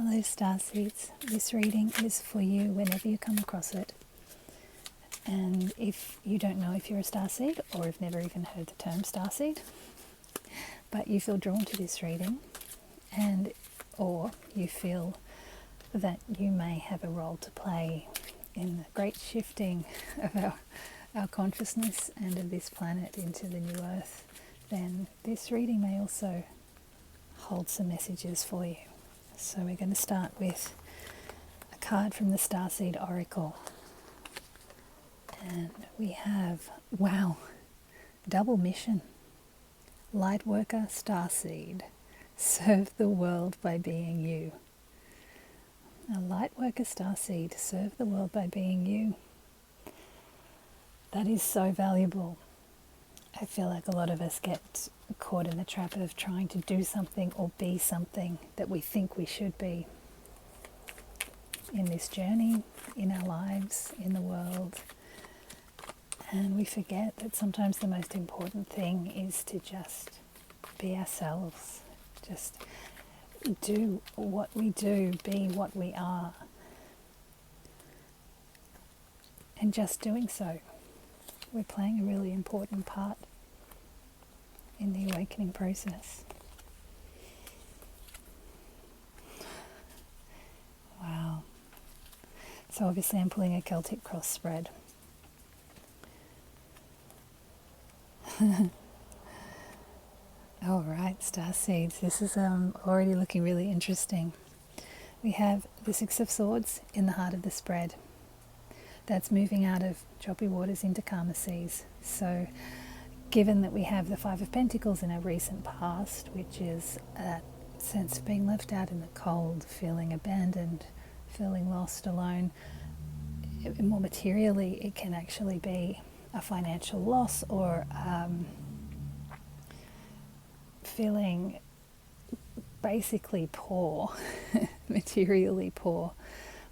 Hello Starseeds, this reading is for you whenever you come across it. And if you don't know if you're a starseed or have never even heard the term starseed, but you feel drawn to this reading and or you feel that you may have a role to play in the great shifting of our consciousness and of this planet into the new earth, then this reading may also hold some messages for you. So we're going to start with a card from the Starseed Oracle. And we have, wow, double mission. Lightworker Starseed, serve the world by being you. A Lightworker Starseed, serve the world by being you. That is so valuable. I feel like a lot of us get caught in the trap of trying to do something or be something that we think we should be in this journey, in our lives, in the world. And we forget that sometimes the most important thing is to just be ourselves. Just do what we do, be what we are. And just doing so, we're playing a really important part in the awakening process. Wow. So obviously I'm pulling a Celtic cross spread. All right, Starseeds, this is already looking really interesting. We have the Six of Swords in the heart of the spread. That's moving out of choppy waters into calmer seas. So given that we have the Five of Pentacles in our recent past, which is that sense of being left out in the cold, feeling abandoned, feeling lost, alone, more materially it can actually be a financial loss or feeling basically poor, materially poor.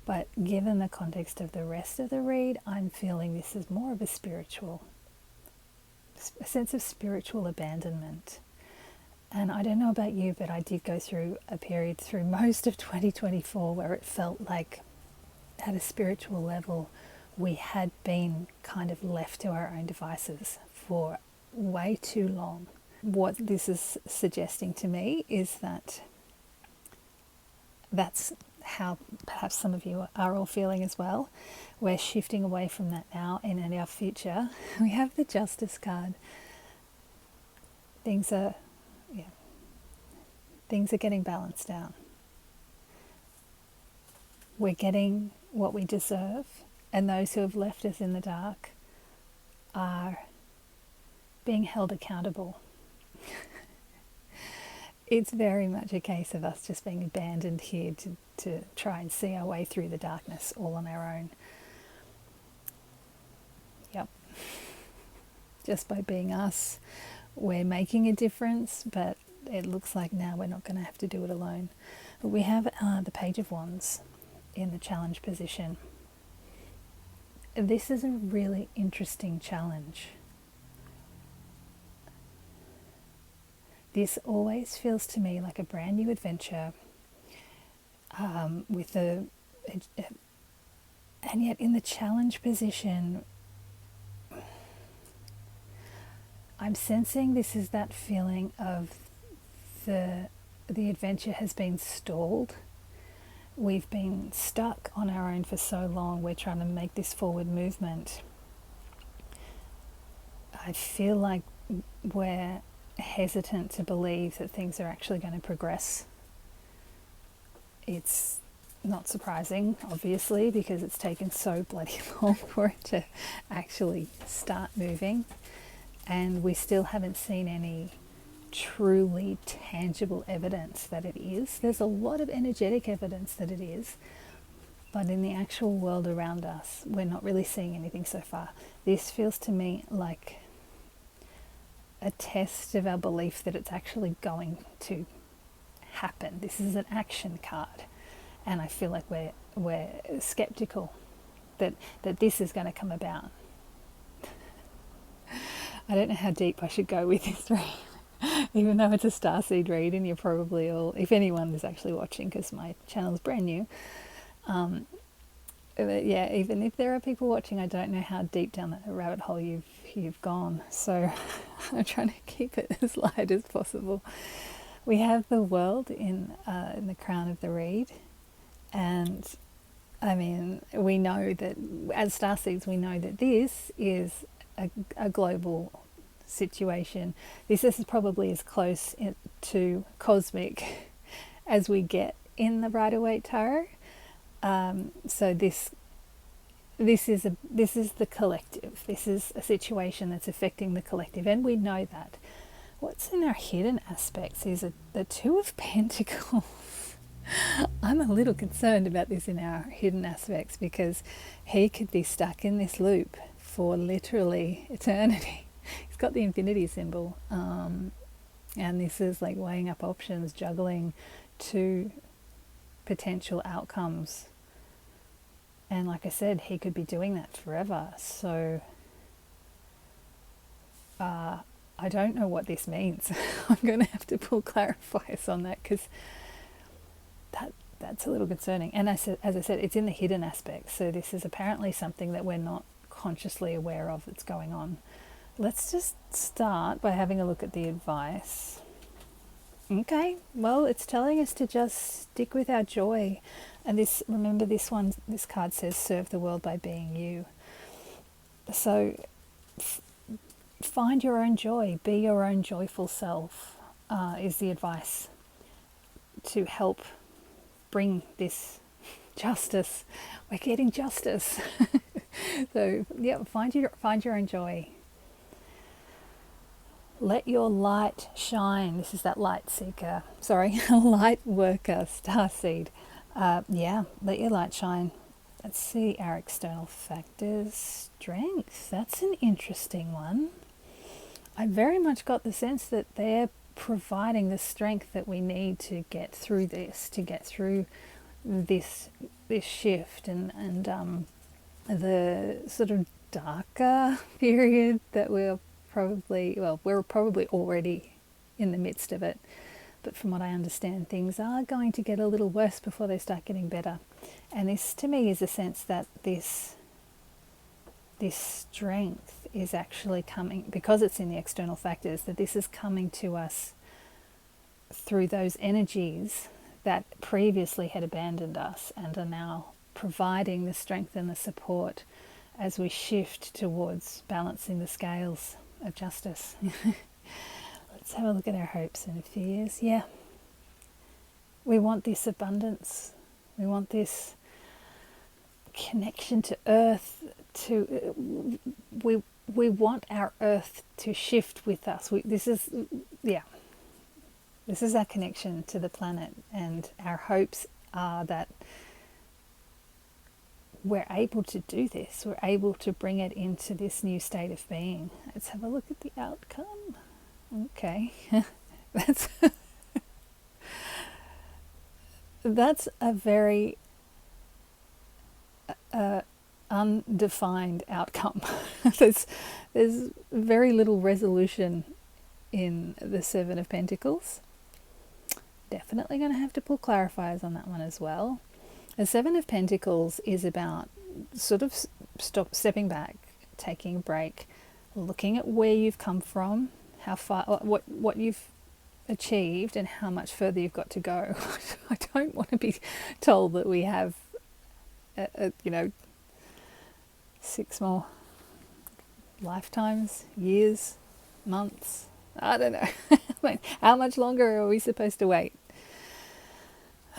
But given the context of the rest of the read, I'm feeling this is more of a sense of spiritual abandonment. And I don't know about you, but I did go through a period through most of 2024 where it felt like at a spiritual level we had been kind of left to our own devices for way too long. What this is suggesting to me is that that's how perhaps some of you are all feeling as well. We're shifting away from that now, and in our future we have the Justice card. Things are getting balanced out. We're getting what we deserve, and those who have left us in the dark are being held accountable. It's very much a case of us just being abandoned here to try and see our way through the darkness all on our own. Yep. Just by being us, we're making a difference, but it looks like now we're not going to have to do it alone. But we have the Page of Wands in the challenge position. This is a really interesting challenge. This always feels to me like a brand new adventure, and yet in the challenge position, I'm sensing this is that feeling of the adventure has been stalled. We've been stuck on our own for so long. We're trying to make this forward movement. I feel like we're hesitant to believe that things are actually going to progress. It's not surprising, obviously, because it's taken so bloody long for it to actually start moving, and we still haven't seen any truly tangible evidence that it is. There's a lot of energetic evidence that it is, but in the actual world around us, we're not really seeing anything so far. This feels to me like a test of our belief that it's actually going to happen. This is an action card, and I feel like we're skeptical that this is going to come about. I don't know how deep I should go with this read. Even though it's a starseed read, and you're probably all, if anyone is actually watching, because my channel is brand new, but yeah, even if there are people watching, I don't know how deep down that rabbit hole you've gone. So I'm trying to keep it as light as possible. We have the world in the crown of the reed, and I mean, we know that as starseeds, we know that this is a global situation. This is probably as close to cosmic as we get in the Rider-Waite Tarot. So this is the collective. This is a situation that's affecting the collective, and we know that. What's in our hidden aspects is the Two of Pentacles. I'm a little concerned about this in our hidden aspects, because he could be stuck in this loop for literally eternity. He's got the infinity symbol, and this is like weighing up options, juggling two potential outcomes. And like I said, he could be doing that forever. So I don't know what this means. I'm going to have to pull clarifiers on that, because that's a little concerning. And as I said, it's in the hidden aspects. So this is apparently something that we're not consciously aware of that's going on. Let's just start by having a look at the advice. Okay, well, it's telling us to just stick with our joy. And remember this card says, serve the world by being you. So find your own joy, be your own joyful self, is the advice to help bring this justice. We're getting justice. So yeah, find your own joy. Let your light shine. This is that light seeker. Sorry, light worker, starseed. Yeah, let your light shine. Let's see our external factors. Strength. That's an interesting one. I very much got the sense that they're providing the strength that we need to get through this, to get through this shift and the sort of darker period that we're probably already in the midst of it. But from what I understand, things are going to get a little worse before they start getting better. And this, to me, is a sense that this strength is actually coming, because it's in the external factors, that this is coming to us through those energies that previously had abandoned us and are now providing the strength and the support as we shift towards balancing the scales of justice. Let's have a look at our hopes and fears. Yeah, we want this abundance. We want this connection to earth. We want our earth to shift with us. This is our connection to the planet, and our hopes are that we're able to do this. We're able to bring it into this new state of being. Let's have a look at the outcome. Okay, that's a very undefined outcome. There's very little resolution in the Seven of Pentacles. Definitely going to have to pull clarifiers on that one as well. The Seven of Pentacles is about sort of stepping back, taking a break, looking at where you've come from, how far, what you've achieved, and how much further you've got to go. I don't want to be told that we have, 6 more lifetimes, years, months. I don't know. How much longer are we supposed to wait?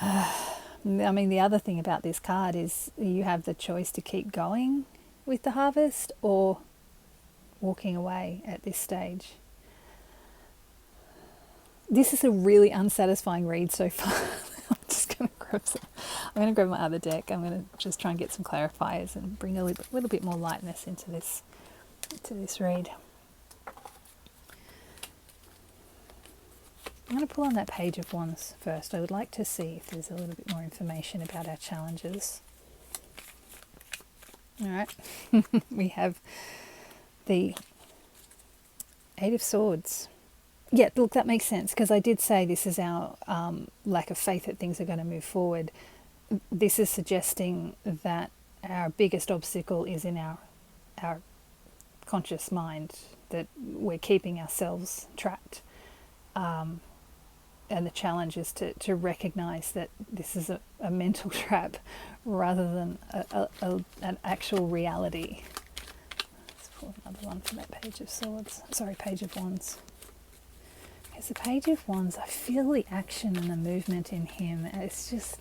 I mean, the other thing about this card is you have the choice to keep going with the harvest or walking away at this stage. This is a really unsatisfying read so far. I'm going to grab my other deck. I'm going to just try and get some clarifiers and bring a little bit more lightness into this read. I'm going to pull on that Page of Wands first. I would like to see if there's a little bit more information about our challenges. All right. We have the Eight of Swords. Yeah, look, that makes sense, because I did say this is our lack of faith that things are going to move forward. This is suggesting that our biggest obstacle is in our conscious mind, that we're keeping ourselves trapped. And the challenge is to recognize that this is a mental trap rather than an actual reality. Let's pull another one for that Page of Swords. Sorry, Page of Wands. Because the Page of Wands, I feel the action and the movement in him. There's just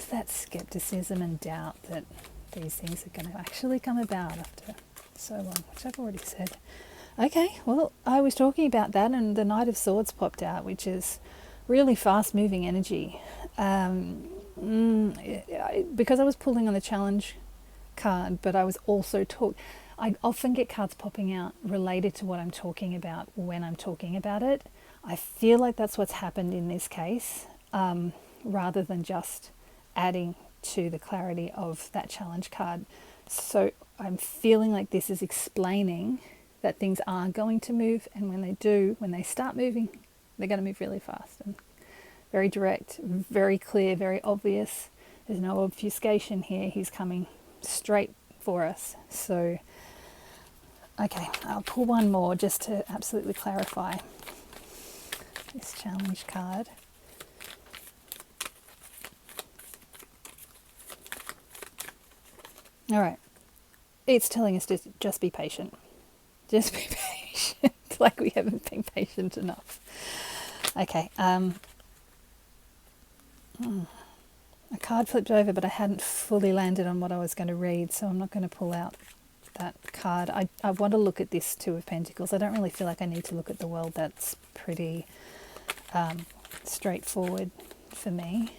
that skepticism and doubt that these things are going to actually come about after so long, which I've already said. Okay, well, I was talking about that, and the Knight of Swords popped out, which is really fast-moving energy. Because I was pulling on the challenge card, but I was also I often get cards popping out related to what I'm talking about when I'm talking about it. I feel like that's what's happened in this case, rather than just adding to the clarity of that challenge card. So I'm feeling like this is explaining that things are going to move, and when they start moving, they're going to move really fast and very direct, very clear, very obvious. There's no obfuscation here. He's coming straight for us. So, okay, I'll pull one more just to absolutely clarify this challenge card. All right, it's telling us to just be patient. Just be patient, like we haven't been patient enough. Okay, a card flipped over, but I hadn't fully landed on what I was going to read, so I'm not going to pull out that card. I want to look at this Two of Pentacles. I don't really feel like I need to look at the world. That's pretty straightforward for me.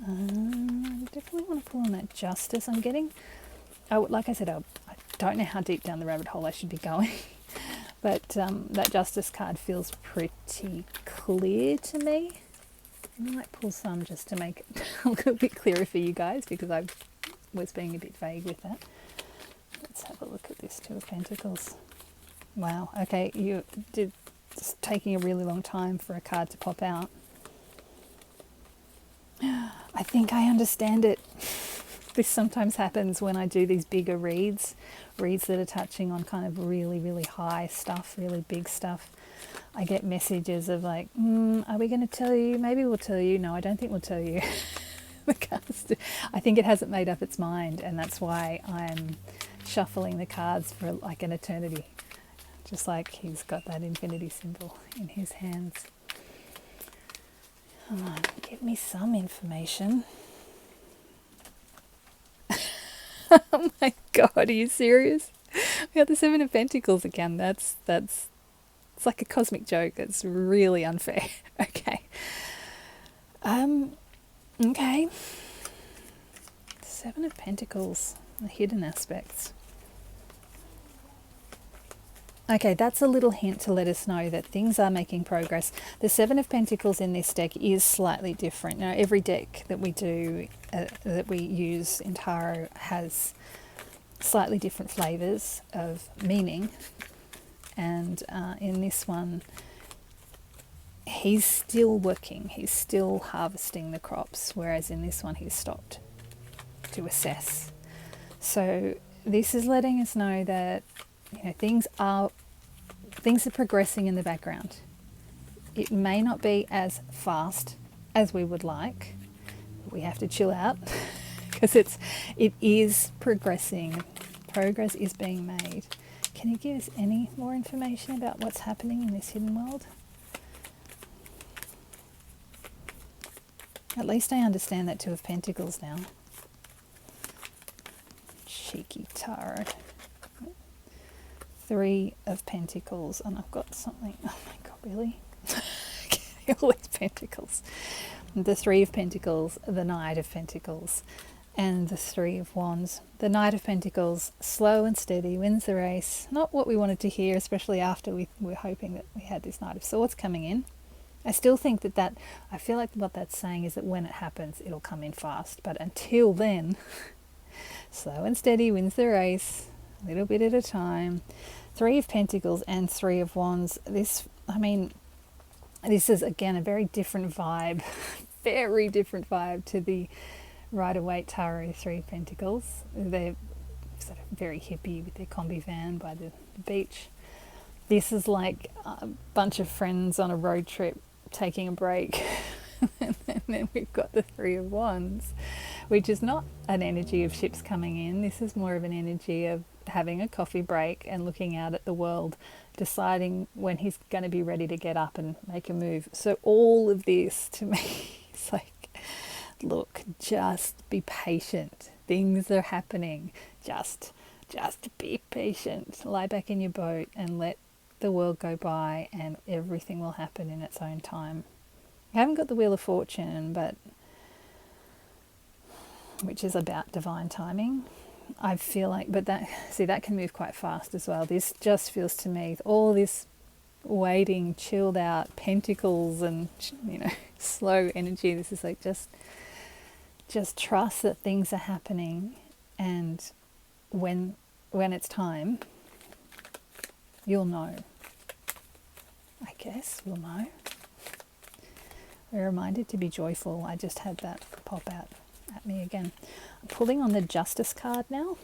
I definitely want to pull on that Justice. I'm getting, like I said, I don't know how deep down the rabbit hole I should be going. But that Justice card feels pretty clear to me. I might pull some just to make it a little bit clearer for you guys, because I was being a bit vague with that. Let's have a look at this Two of Pentacles. Wow, okay, it's taking a really long time for a card to pop out. I think I understand it. This sometimes happens when I do these bigger reads that are touching on kind of really, really high stuff, really big stuff. I get messages of like, are we going to tell you? Maybe we'll tell you. No, I don't think we'll tell you. I think it hasn't made up its mind, and that's why I'm shuffling the cards for like an eternity. Just like he's got that infinity symbol in his hands. Come on, give me some information. Oh my God, are you serious? We got the Seven of Pentacles again. It's like a cosmic joke. It's really unfair. Okay. Okay. Seven of Pentacles, the hidden aspects. Okay, that's a little hint to let us know that things are making progress. The Seven of Pentacles in this deck is slightly different. Now, every deck that we do, that we use in tarot, has slightly different flavors of meaning. And in this one, he's still working. He's still harvesting the crops, whereas in this one, he's stopped to assess. So this is letting us know that things are progressing in the background. It may not be as fast as we would like. We have to chill out because it is progressing. Progress is being made. Can you give us any more information about what's happening in this hidden world? At least I understand that Two of Pentacles now. Cheeky tarot. Three of Pentacles, and I've got something. Oh my God, really? All these Pentacles. The Three of Pentacles, the Knight of Pentacles, and the Three of Wands. The Knight of Pentacles, slow and steady, wins the race. Not what we wanted to hear, especially after we were hoping that we had this Knight of Swords coming in. I still think I feel like what that's saying is that when it happens, it'll come in fast. But until then, slow and steady wins the race, a little bit at a time. Three of Pentacles and Three of Wands. This, I mean, This is again a very different vibe, very different vibe to the Rider-Waite Tarot Three of Pentacles. They're sort of very hippie with their combi van by the beach. This is like a bunch of friends on a road trip taking a break. And then we've got the Three of Wands, which is not an energy of ships coming in. This is more of an energy of having a coffee break and looking out at the world, deciding when he's going to be ready to get up and make a move. So all of this to me is like, look, just be patient. Things are happening. Just be patient. Lie back in your boat and let the world go by, and everything will happen in its own time. I haven't got the Wheel of Fortune, but which is about divine timing. I feel like, but that can move quite fast as well. This just feels to me, all this waiting, chilled out pentacles and, slow energy. This is like just trust that things are happening, and when it's time, you'll know. I guess we'll know. We're reminded to be joyful. I just had that pop out at me again. I'm pulling on the Justice card now.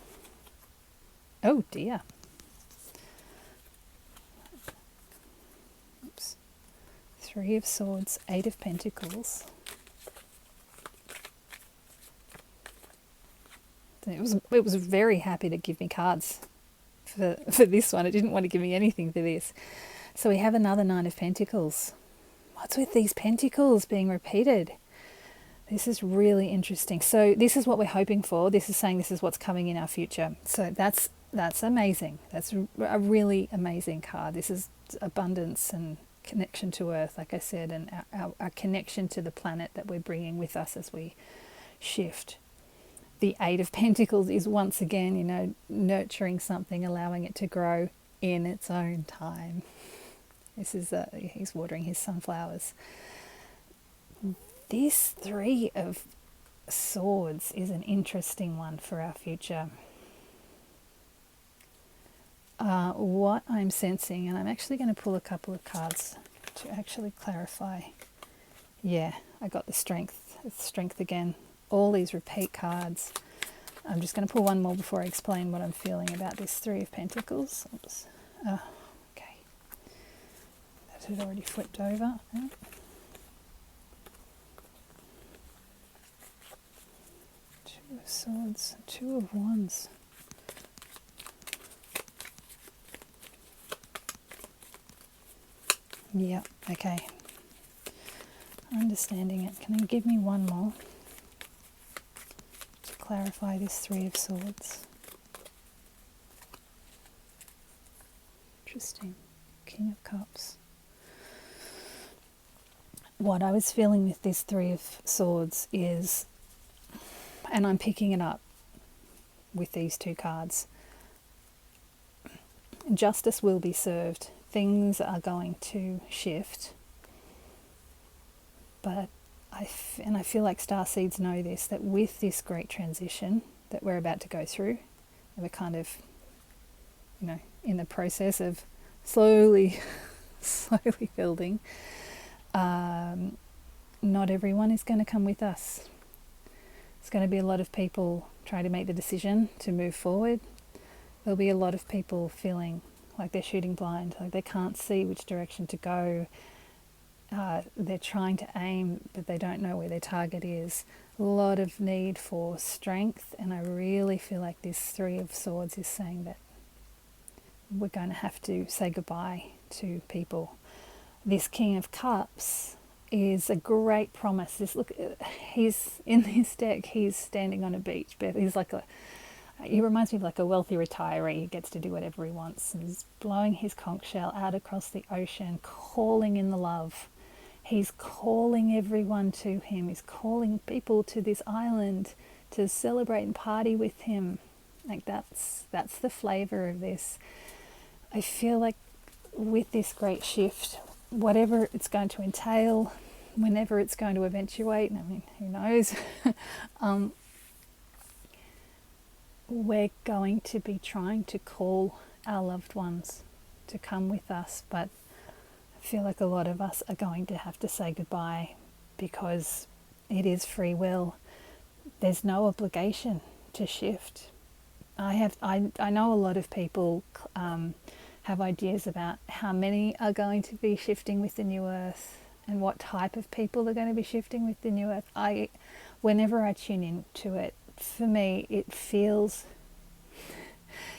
Oh dear. Oops. Three of Swords, Eight of Pentacles. It was very happy to give me cards for this one. It didn't want to give me anything for this. So we have another Nine of Pentacles. What's with these pentacles being repeated? This is really interesting. So this is what we're hoping for. This is saying this is what's coming in our future. So that's amazing. That's a really amazing card. This is abundance and connection to Earth, like I said, and our connection to the planet that we're bringing with us as we shift. The Eight of Pentacles is once again, nurturing something, allowing it to grow in its own time. This is he's watering his sunflowers. This Three of Swords is an interesting one for our future. What I'm sensing, and I'm actually going to pull a couple of cards to actually clarify. Yeah, I got the Strength. It's Strength again. All these repeat cards. I'm just going to pull one more before I explain what I'm feeling about this Three of Pentacles. Oops. Okay. That had already flipped over. Oh. Two of Swords, Two of Wands. Yeah, okay. Understanding it. Can you give me one more to clarify this Three of Swords? Interesting. King of Cups. What I was feeling with this Three of Swords is, and I'm picking it up with these two cards, justice will be served. Things are going to shift. But I feel like starseeds know this, that with this great transition that we're about to go through, we're kind of, in the process of slowly building, not everyone is going to come with us. It's going to be a lot of people trying to make the decision to move forward. There'll be a lot of people feeling like they're shooting blind, like they can't see which direction to go. They're trying to aim, but they don't know where their target is. A lot of need for strength, and I really feel like this Three of Swords is saying that we're going to have to say goodbye to people. This King of Cups is a great promise. He's in this deck, he's standing on a beach, but he reminds me of like a wealthy retiree who gets to do whatever he wants. And he's blowing his conch shell out across the ocean, calling in the love. He's calling everyone to him. He's calling people to this island to celebrate and party with him. Like that's the flavor of this. I feel like with this great shift, whatever it's going to entail, whenever it's going to eventuate, I mean, who knows? We're going to be trying to call our loved ones to come with us, but feel like a lot of us are going to have to say goodbye, because it is free will. There's no obligation to shift. I know a lot of people have ideas about how many are going to be shifting with the new earth and what type of people are going to be shifting with the new earth. Whenever I tune into it, for me, it feels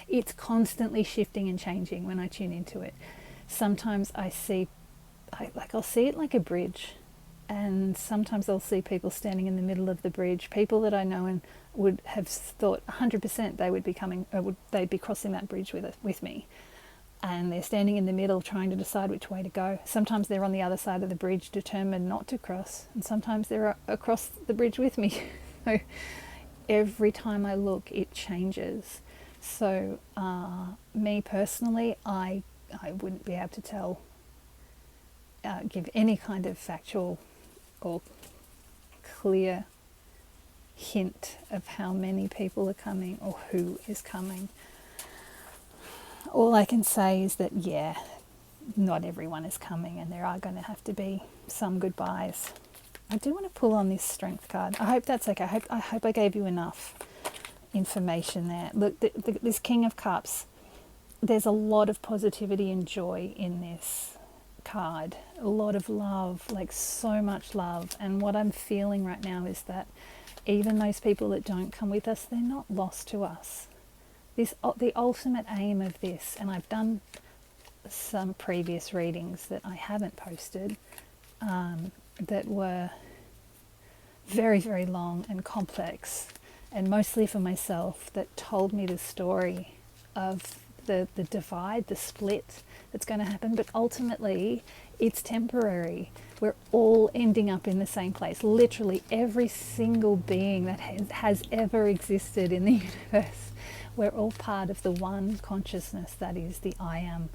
it's constantly shifting and changing when I tune into it. Sometimes I'll see it like a bridge, and sometimes I'll see people standing in the middle of the bridge, people that I know and would have thought 100% they would be coming, or they'd be crossing that bridge with me, and they're standing in the middle trying to decide which way to go. Sometimes they're on the other side of the bridge determined not to cross, and sometimes they're across the bridge with me. So every time I look, it changes. So me personally, I wouldn't be able to give any kind of factual or clear hint of how many people are coming or who is coming. All I can say is that, yeah, not everyone is coming, and there are going to have to be some goodbyes. I do want to pull on this Strength card. I hope that's okay. I hope I gave you enough information there. Look, this King of Cups, there's a lot of positivity and joy in this card. A lot of love, like so much love. And what I'm feeling right now is that even those people that don't come with us, they're not lost to us. The ultimate aim of this, and I've done some previous readings that I haven't posted, that were very, very long and complex, and mostly for myself, that told me the story of the divide, the split that's going to happen. But ultimately, it's temporary. We're all ending up in the same place. Literally every single being that has ever existed in the universe, we're all part of the one consciousness that is the I Am.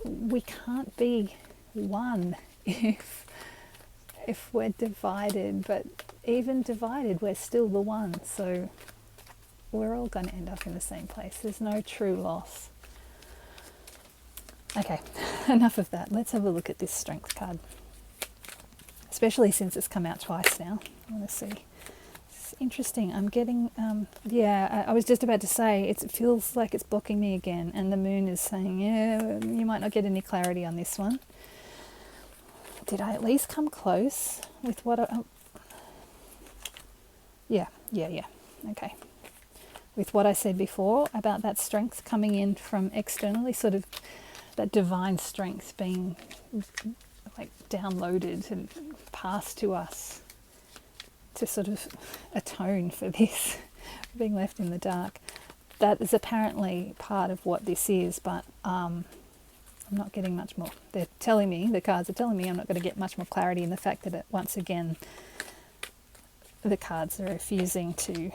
We can't be one if we're divided, but even divided, we're still the one. So we're all going to end up in the same place. There's no true loss. Okay, enough of that. Let's have a look at this Strength card, especially since it's come out twice now. I want to see. It's interesting. I'm getting, I was just about to say, it feels like it's blocking me again, and the moon is saying, yeah, you might not get any clarity on this one. Did I at least come close with what yeah. Okay. With what I said before about that strength coming in from externally, sort of that divine strength being like downloaded and passed to us to sort of atone for this being left in the dark. That is apparently part of what this is, but I'm not getting much more. They're telling me, the cards are telling me I'm not going to get much more clarity in the fact that once again the cards are refusing to.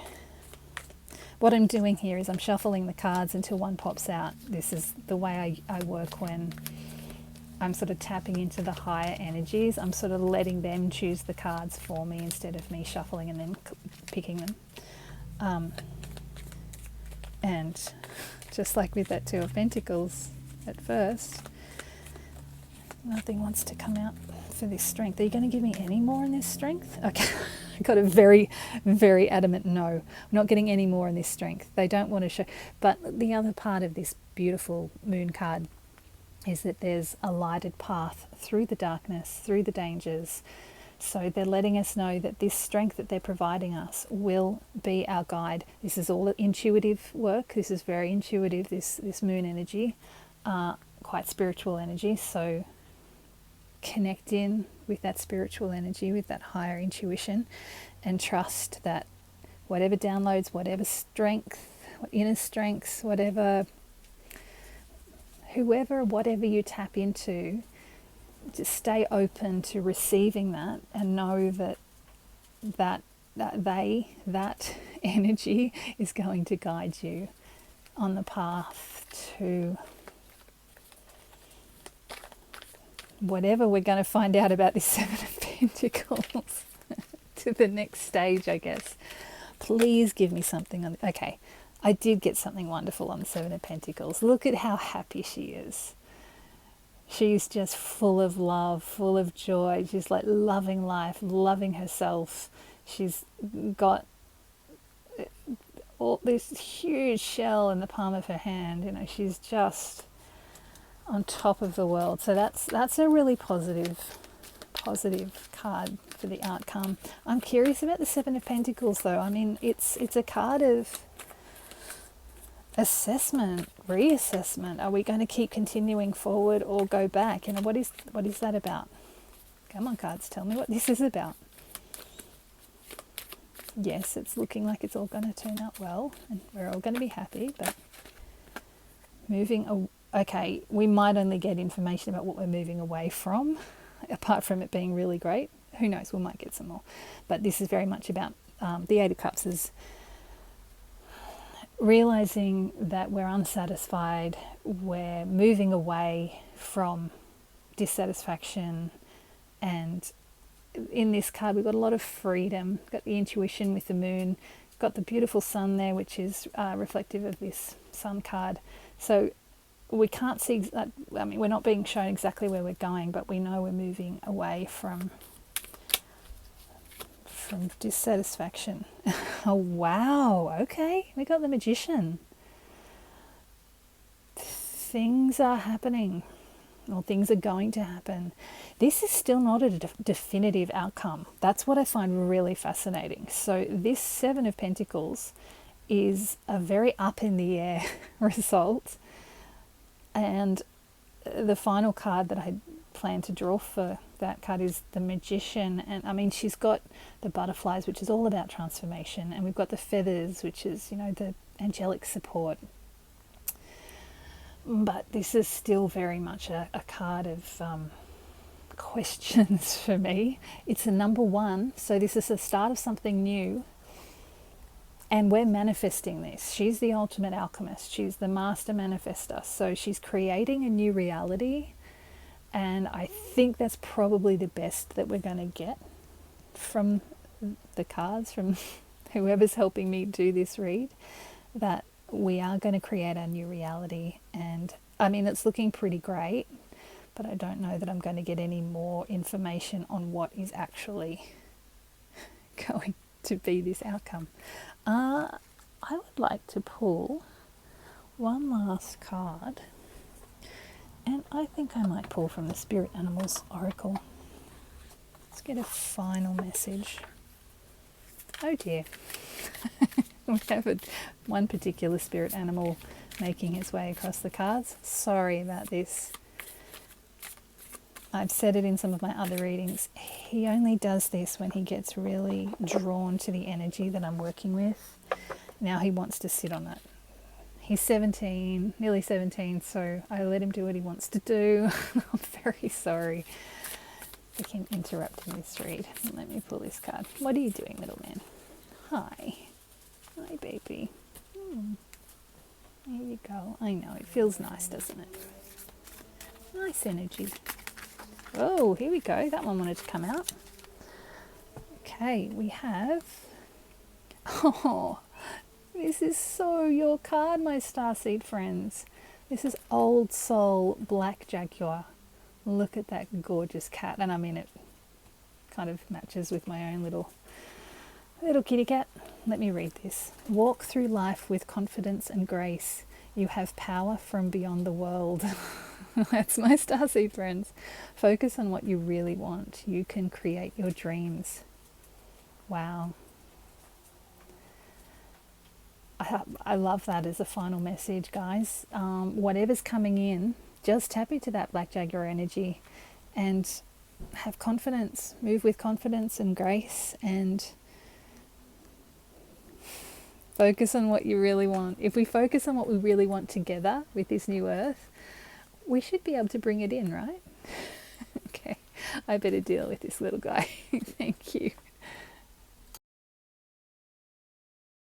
What I'm doing here is I'm shuffling the cards until one pops out. This is the way I work when I'm sort of tapping into the higher energies. I'm sort of letting them choose the cards for me instead of me shuffling and then picking them. And just like with that Two of Pentacles at first, nothing wants to come out for this strength. Are you going to give me any more in this strength? Okay, I got a very, very adamant no. I'm not getting any more in this strength. They don't want to show. But the other part of this beautiful moon card is that there's a lighted path through the darkness, through the dangers. So they're letting us know that this strength that they're providing us will be our guide. This is all intuitive work. This is very intuitive, this moon energy, quite spiritual energy. So connect in with that spiritual energy, with that higher intuition, and trust that whatever downloads, whatever strength, inner strengths, whatever you tap into, just stay open to receiving that, and know that energy is going to guide you on the path to whatever we're going to find out about this Seven of Pentacles. To the next stage, I guess. Please give me something on. Okay, I did get something wonderful on the Seven of Pentacles. Look at how happy she is. She's just full of love, full of joy. She's like loving life, loving herself. She's got all this huge shell in the palm of her hand. You know, she's just on top of the world. So that's a really positive card for the outcome. I'm curious about the Seven of Pentacles, though. I mean, it's a card of assessment, reassessment. Are we going to keep continuing forward or go back? You know, what is that about? Come on, cards, tell me what this is about. Yes, it's looking like it's all going to turn out well and we're all going to be happy, but okay, we might only get information about what we're moving away from, apart from it being really great. Who knows, we might get some more. But this is very much about the Eight of Cups is realizing that we're unsatisfied, we're moving away from dissatisfaction, and in this card we've got a lot of freedom. We've got the intuition with the moon, we've got the beautiful sun there, which is reflective of this sun card. So we can't see that. I mean, we're not being shown exactly where we're going, but we know we're moving away from dissatisfaction. Oh wow, okay, we got the Magician. Things are happening, or things are going to happen. This is still not a definitive outcome. That's what I find really fascinating. So this Seven of Pentacles is a very up in the air result, and the final card that I plan to draw for that card is the Magician. And I mean, she's got the butterflies, which is all about transformation, and we've got the feathers, which is, you know, the angelic support. But this is still very much a card of questions for me. It's a number one, so this is the start of something new, and we're manifesting this. She's the ultimate alchemist. She's the master manifester. So she's creating a new reality, and I think that's probably the best that we're going to get from the cards, from whoever's helping me do this read, that we are going to create our new reality. And I mean, it's looking pretty great, but I don't know that I'm going to get any more information on what is actually going to be this outcome. I would like to pull one last card, and I think I might pull from the Spirit Animals Oracle. Let's get a final message. Oh dear. We have one particular spirit animal making his way across the cards. Sorry about this. I've said it in some of my other readings. He only does this when he gets really drawn to the energy that I'm working with. Now he wants to sit on that. He's 17, nearly 17, so I let him do what he wants to do. I'm very sorry. We can interrupt this read. Let me pull this card. What are you doing, little man? Hi. Hi, baby. There you go. I know, it feels nice, doesn't it? Nice energy. Oh, here we go. That one wanted to come out. Okay, we have... Oh, this is so your card, my starseed friends. This is Old Soul Black Jaguar. Look at that gorgeous cat. And I mean, it kind of matches with my own little kitty cat. Let me read this. Walk through life with confidence and grace. You have power from beyond the world. That's my starseed friends. Focus on what you really want. You can create your dreams. Wow. I love that as a final message, guys. Whatever's coming in, just tap into that Black Jaguar energy and have confidence. Move with confidence and grace, and focus on what you really want. If we focus on what we really want together with this new earth, we should be able to bring it in, right? Okay, I better deal with this little guy. Thank you.